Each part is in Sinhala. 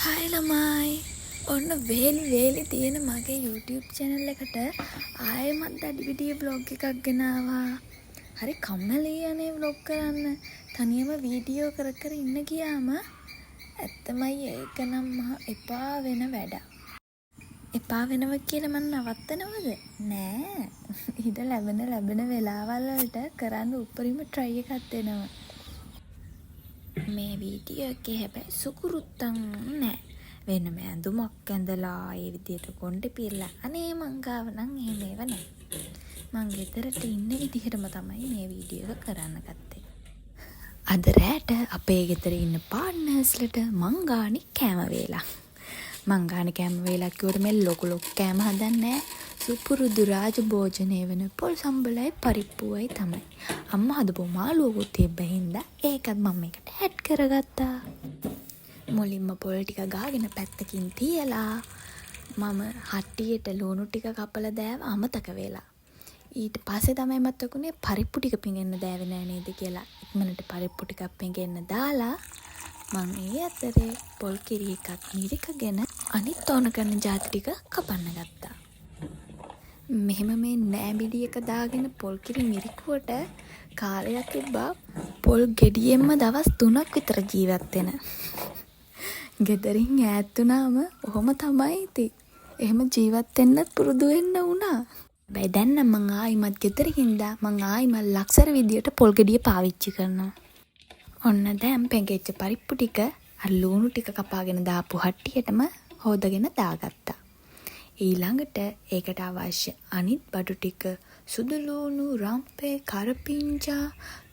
හායි ළමයි. ඔන්න වේලි තියෙන මගේ YouTube channel එකට ආයෙමත් අඩි විඩිය vlog එකක් ගෙනාවා. හරි කම්මැලි අනේ vlog කරන්න. තනියම වීඩියෝ කර කර ඉන්න ගියාම ඇත්තමයි ඒක නම් මහා එපා වෙන වැඩක්. එපා වෙනවා කියලා මම නවත්තනවද? නෑ. ඊට ලැබෙන වෙලාවල් වලට කරන්න උපරිම try එකක් දෙනවා. මේ වීඩියෝ එකේ හැබැයි සුකුරුත්තන් නෑ. වෙනම ඇඳුමක් ඇඳලා ඒ විදියට කොණ්ඩෙ පිරලා අනේ මං ගාව නම් එහෙම ඒවා නෑ. මං ගෙදරට ඉන්න විදිහටම තමයි මේ වීඩියෝ එක කරන්න ගත්තේ. අද රෑට අපේ ගෙදර ඉන්න පාර්ට්නර්ස්ලට මං ගානේ කෑම වේලා. මං ගානේ කෑම වේලා කිව්වට මේ ලොකු කෑම හදන්නේ නෑ. සුපුරුදු රාජ භෝජනය වෙන පොල් සම්බලයි පරිප්පුවයි තමයි. අම්මා හදපු මාළුවකුත් තිබ්බ හින්දා ඒකත් මම මේකට ඇඩ් කරගත්තා. මුලින්ම පොල් ටික ගාගෙන පැත්තකින් තියලා මම හට්ටියට ලුණු ටික කපලා දෑව අමතක වෙලා. ඊට පස්සේ තමයි මතකුනේ පරිප්පු ටික පිඟෙන්න දෑවේ නෑ නේද කියලා. ඉක්මනට පරිප්පු ටිකක් පිඟෙන්න දාලා මං ඒ අතරේ පොල් කිරි එකක් මිරිකගෙන අනිත් ඕන කරන ජාති ටික කපන්න ගත්තා. මෙහෙම මේ නෑබිඩි එක දාගෙන පොල් කිරි මිරිකුවට කාලයක් තිබ්බා පොල් ගෙඩියෙන්ම දවස් 3ක් විතර ජීවත් වෙන. ගෙදරින් ඈත් වුණාම ඔහොම තමයි ඉතින්. එහෙම ජීවත් වෙන්නත් පුරුදු වෙන්න වුණා. හැබැයි දැන් නම් මං ආයිමත් ගෙදර හින්දා මං ආයිමත් ලක්සර විදියට පොල් ගෙඩිය පාවිච්චි කරනවා. ඔන්න දැන් පෙඟෙච්ච පරිප්පු ටික අර ලුණු ටික කපාගෙන දාපු හට්ටියටම හොදගෙන දාගත්තා. ඊළඟට ඒකට අවශ්‍ය අනිත් බඩු ටික සුදු ලුණු, රම්පේ, කරපිංචා,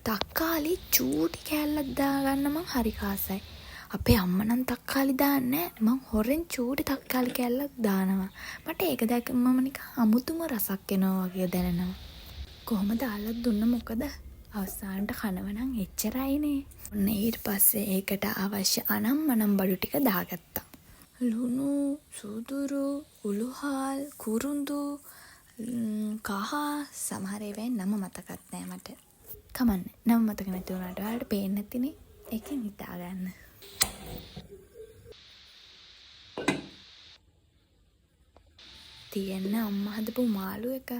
තක්කාලි චූටි කෑල්ලක් දාගන්න මං හරි කාසයි. අපේ අම්මා නම් තක්කාලි දාන්නේ නැහැ. මං හොරෙන් චූටි තක්කාලි කෑල්ලක් දානවා. මට ඒක දැක්කම නිකන් අමුතුම රසක් එනවා වගේ දැනෙනවා. කොහොමද දාලා දුන්න මොකද? අවසානට කනව නම් එච්චරයිනේ. ඔන්න ඊට පස්සේ ඒකට අවශ්‍ය අනම්මනම් බඩු ටික දාගත්තා. ලුණු, සුදුරු, උළුහාල්, කුරුඳු, කහ සමහර ඒවායින් නම මතකත් නෑ මට. කමන්නේ. නම මතක නැති වුණාට ඔයාලට පේන්නේ නැතිනේ. ඒකෙන් හිතා ගන්න. තියෙන්න අම්මා හදපු මාළු එක.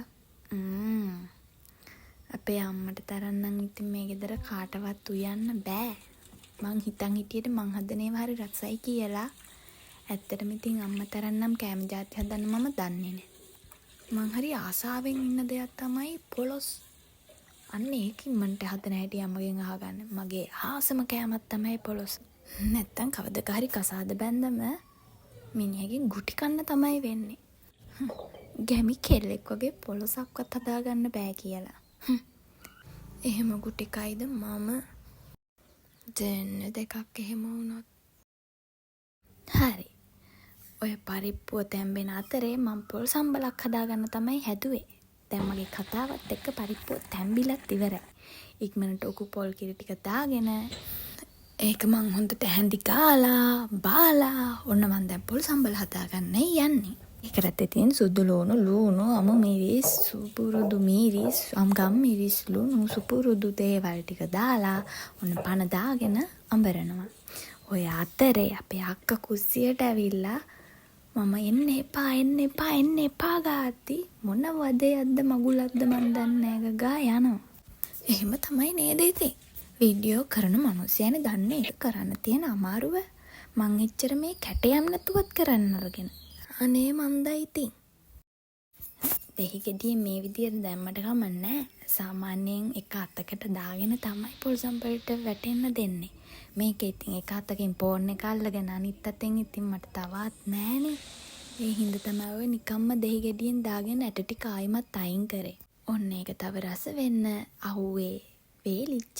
අපේ අම්මට තරම් නම් ඉතින් මේ ගෙදර කාටවත් උයන්න බෑ. මං හිතන් හිටියට මං හදන ඒවා හරි රසයි කියලා. ඇත්තටම ඉතින් අම්මා තරම් නම් කෑම ජාති හදන්න මම දන්නේ නෑ. මං හරි ආසාවෙන් ඉන්න දෙයක් තමයි පොලොස්. අන්න ඒකින් මන්ට හදන හැටි අම්මගෙන් අහගන්න. මගේ ආසම කෑමක් තමයි පොලොස්. නැත්තම් කවදක හරි කසාද බැන්දම මිනිහගෙන් ගුටි කන්න තමයි වෙන්නේ. ගැමි කෙල්ලෙක් වගේ පොලොසක්වත් හදාගන්න බෑ කියලා. එහෙම ගුටි කයිද මම දෙන්න දෙකක් එහෙම වුණොත්. හරි. ඔය පරිප්පුව තැම්බෙන අතරේ මම පොල් සම්බලක් හදාගන්න තමයි හැදුවේ. දැන් මගේ කතාවත් එක්ක පරිප්පුව තැම්බිලත් ඉවරයි. ඉක්මනට ඔකු පොල් කිරි ටික දාගෙන ඒක මං හොඳට හැඳි ගාලා බාලා ඔන්න මං දැන් පොල් සම්බල හදාගන්න යන්නේ. ඒකට තියෙන සුදු ලුණු අමු මිරිස් සුපුරුදු මිරිස් ගම් මිරිස් ලුණු සුපුරුදු දේවල් ටික දාලා ඔන්න පන දාගෙන අඹරනවා. ඔය අතරේ අපේ අක්කා කුස්සියට ඇවිල්ලා මම එන්න එපා ගාති මොන වදයක්ද මගුලක්ද මන් දන්නේ නැහැ ගා යනවා. එහෙම තමයි නේද ඉතින්. වීඩියෝ කරන මිනිස්සයනේ දන්නේ ඒක කරන්න තියෙන අමාරුව. මං එච්චර මේ කැටයම් නැතුවත් කරන්න අරගෙන. අනේ මන්දයි ඉතින්. දෙහි ගෙඩිය මේ විදියට දැම්මට කමන්නේ. සාමාන්‍යයෙන් එක අතකට දාගෙන තමයි පොල් සම්බලට වැටෙන්න දෙන්නේ. මේක ඉතින් එක අතකින් පෝන් එක අල්ලගෙන අනිත් අතෙන් ඉතින් මට තවත් නෑනේ. ඒ හින්දා තමයි ඔය නිකම්ම දෙහි ගෙඩියෙන් දාගෙන ඇට ටික ආයිමත් අයින් කරේ. ඔන්න ඒක තව රස වෙන්න අහුවේ. වේලිච්ච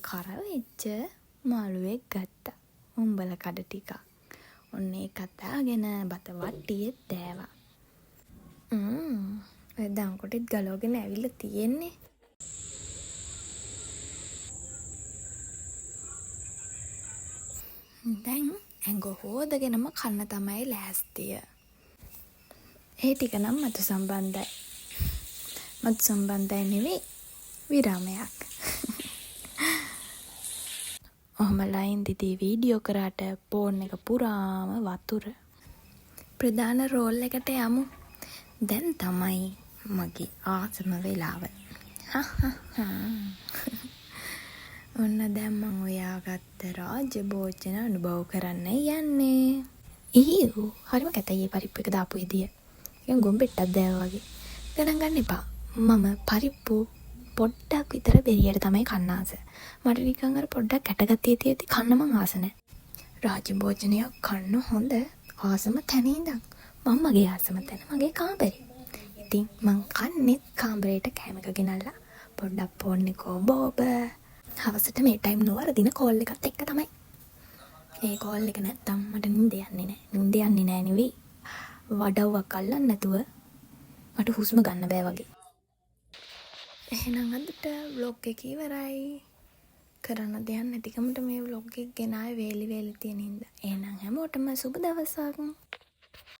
කරවෙච්ච මාළුවෙක් ගත්තා. උඹල කඩ ටිකක්. ඔන්න ඒකත් දාගෙන බත වට්ටියෙත් දෑවා. ඔය දංකොටෙත් ගලවගෙන ඇවිල්ලා තියෙන්නේ. දැන් ඇඟ හොදගෙනම කන්න තමයි ලෑස්තිය. ඒ ටික නම් මතු සම්බන්ධයි. මතු සම්බන්ධයි නෙවෙයි විරාමයක්. ඔහොම ලයින් දිදී වීඩියෝ කරාට ෆෝන් එක පුරාම වතුර. ප්‍රධාන රෝල් එකට යමු. දැන් තමයි මගේ ආසම වෙලාව. ඔන්න දැන් මං ඔයාගත්ත රාජ්‍ය භෝජන අනුභව කරන්න යන්නේ. ඊයෝ හරිම කැතයි පරිප්පු එක දාපු විදිය. ඒක ගොම්බෙට්ටක් දැව වගේ. ගණන් ගන්න එපා. මම පරිප්පු පොඩ්ඩක් විතර බෙරියට තමයි කන්න ආස. මට නිකන් අර පොඩ්ඩක් කැටගතිය තියෙද්දි කන්න මං ආස නැහැ. රාජ්‍ය භෝජනයක් කන්න හොඳ ආසම තැන ඉඳන්. මම්මගේ ආසම තැන මගේ කාමරේ. ඉතින් මං කන්නේ කාමරේට කැම එක ගෙනල්ලා පොඩ්ඩක් ෆෝන් එක බෝබ. හවසට මේ ටයිම් නොවරදින කෝල් එකත් එක්ක තමයි. ඒ කෝල් එක නැත්තම් මට නිින්ද යන්නේ නැහැ. නිින්ද යන්නේ නැහැ නෙවෙයි. වඩව්වක් අල්ලන්න නැතුව මට හුස්ම ගන්න බෑ වගේ. එහෙනම් අදට vlog එක ඉවරයි. කරන්න දෙයක් නැතිකමට මේ vlog එක ගෙනාවේ වේලි තියෙන හින්දා. එහෙනම් හැමෝටම සුබ දවසක්.